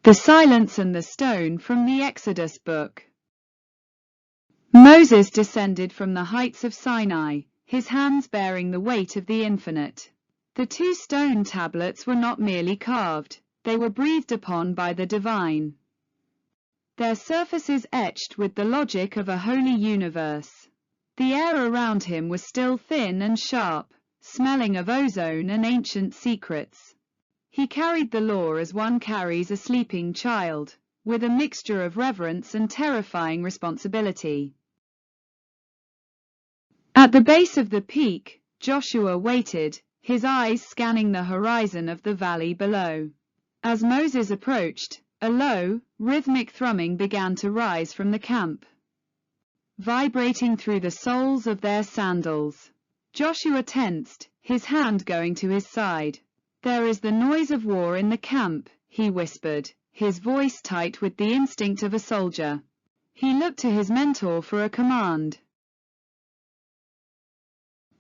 The Silence and the Stone from the Exodus book. Moses descended from the heights of Sinai, his hands bearing the weight of the infinite. The 2 stone tablets were not merely carved, they were breathed upon by the divine. Their surfaces etched with the logic of a holy universe. The air around him was still thin and sharp, smelling of ozone and ancient secrets. He carried the law as one carries a sleeping child, with a mixture of reverence and terrifying responsibility. At the base of the peak, Joshua waited, his eyes scanning the horizon of the valley below. As Moses approached, a low, rhythmic thrumming began to rise from the camp, vibrating through the soles of their sandals. Joshua tensed, his hand going to his side. "There is the noise of war in the camp," he whispered, his voice tight with the instinct of a soldier. He looked to his mentor for a command.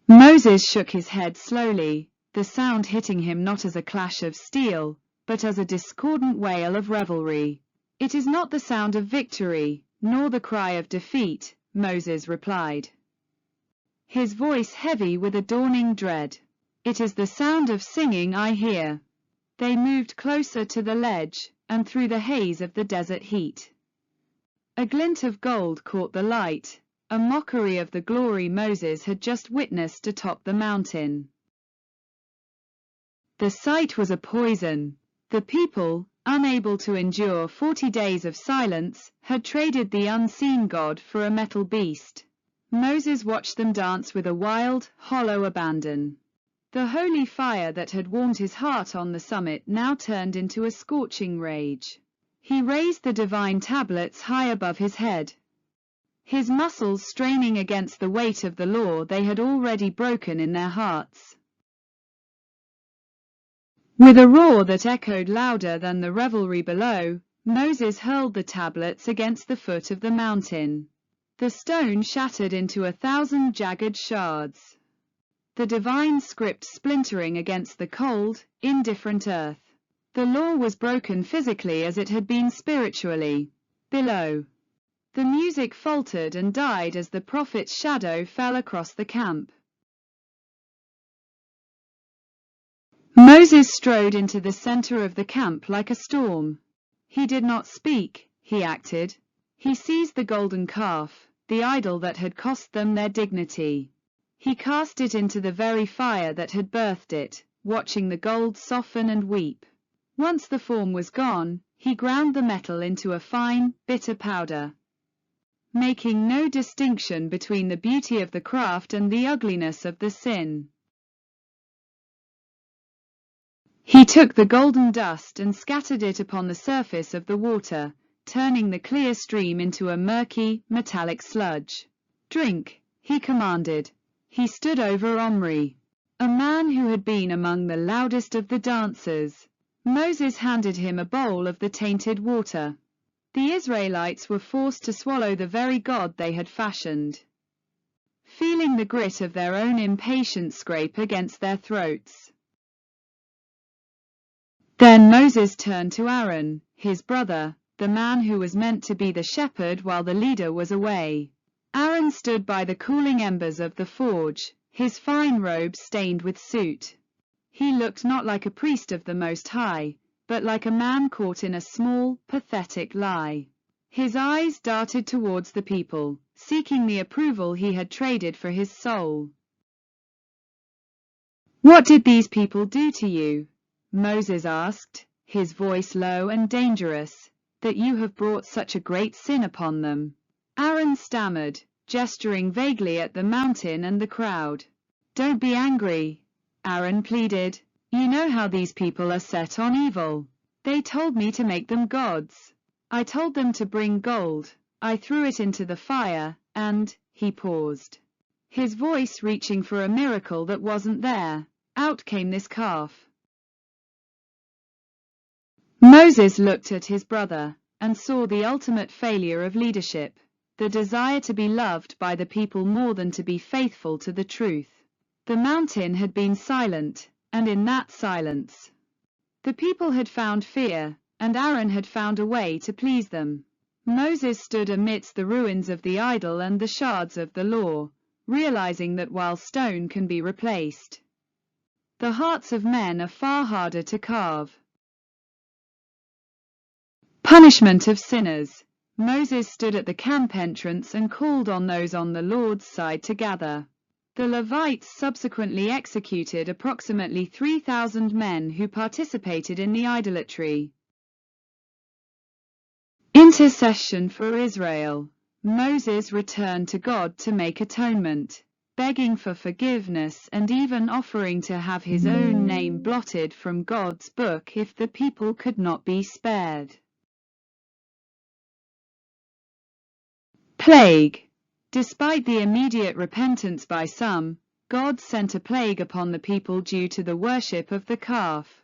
Moses shook his head slowly, the sound hitting him not as a clash of steel, but as a discordant wail of revelry. "It is not the sound of victory, nor the cry of defeat," Moses replied, his voice heavy with a dawning dread. "It is the sound of singing I hear." They moved closer to the ledge, and through the haze of the desert heat, a glint of gold caught the light, a mockery of the glory Moses had just witnessed atop the mountain. The sight was a poison. The people, unable to endure 40 days of silence, had traded the unseen God for a metal beast. Moses watched them dance with a wild, hollow abandon. The holy fire that had warmed his heart on the summit now turned into a scorching rage. He raised the divine tablets high above his head, his muscles straining against the weight of the law they had already broken in their hearts. With a roar that echoed louder than the revelry below, Moses hurled the tablets against the foot of the mountain. The stone shattered into 1,000 jagged shards, the divine script splintering against the cold, indifferent earth. The law was broken physically as it had been spiritually. Below, the music faltered and died as the prophet's shadow fell across the camp. Moses strode into the center of the camp like a storm. He did not speak, he acted. He seized the golden calf, the idol that had cost them their dignity. He cast it into the very fire that had birthed it, watching the gold soften and weep. Once the form was gone, he ground the metal into a fine, bitter powder, making no distinction between the beauty of the craft and the ugliness of the sin. He took the golden dust and scattered it upon the surface of the water, turning the clear stream into a murky, metallic sludge. "Drink," he commanded. He stood over Omri, a man who had been among the loudest of the dancers. Moses handed him a bowl of the tainted water. The Israelites were forced to swallow the very God they had fashioned, feeling the grit of their own impatience scrape against their throats. Then Moses turned to Aaron, his brother, the man who was meant to be the shepherd while the leader was away. Aaron stood by the cooling embers of the forge, his fine robe stained with soot. He looked not like a priest of the Most High, but like a man caught in a small, pathetic lie. His eyes darted towards the people, seeking the approval he had traded for his soul. "What did these people do to you?" Moses asked, his voice low and dangerous, "that you have brought such a great sin upon them?" Aaron stammered, gesturing vaguely at the mountain and the crowd. "Don't be angry," Aaron pleaded. "You know how these people are set on evil. They told me to make them gods. I told them to bring gold. I threw it into the fire, and—" he paused, his voice reaching for a miracle that wasn't there. "Out came this calf." Moses looked at his brother, and saw the ultimate failure of leadership, the desire to be loved by the people more than to be faithful to the truth. The mountain had been silent, and in that silence, the people had found fear, and Aaron had found a way to please them. Moses stood amidst the ruins of the idol and the shards of the law, realizing that while stone can be replaced, the hearts of men are far harder to carve. Punishment of sinners. Moses stood at the camp entrance and called on those on the Lord's side to gather. The Levites subsequently executed approximately 3,000 men who participated in the idolatry. Intercession for Israel. Moses returned to God to make atonement, begging for forgiveness and even offering to have his own name blotted from God's book if the people could not be spared. Plague. Despite the immediate repentance by some, God sent a plague upon the people due to the worship of the calf.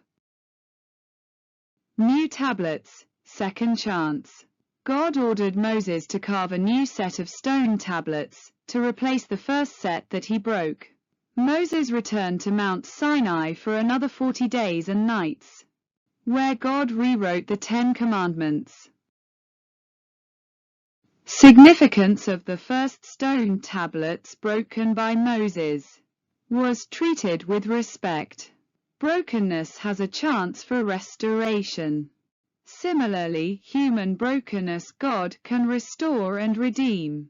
New tablets, second chance. God ordered Moses to carve a new set of stone tablets, to replace the first set that he broke. Moses returned to Mount Sinai for another 40 days and nights, where God rewrote the 10 Commandments. Significance of the first stone tablets broken by Moses. Was treated with respect. Brokenness has a chance for restoration. Similarly, human brokenness God can restore and redeem.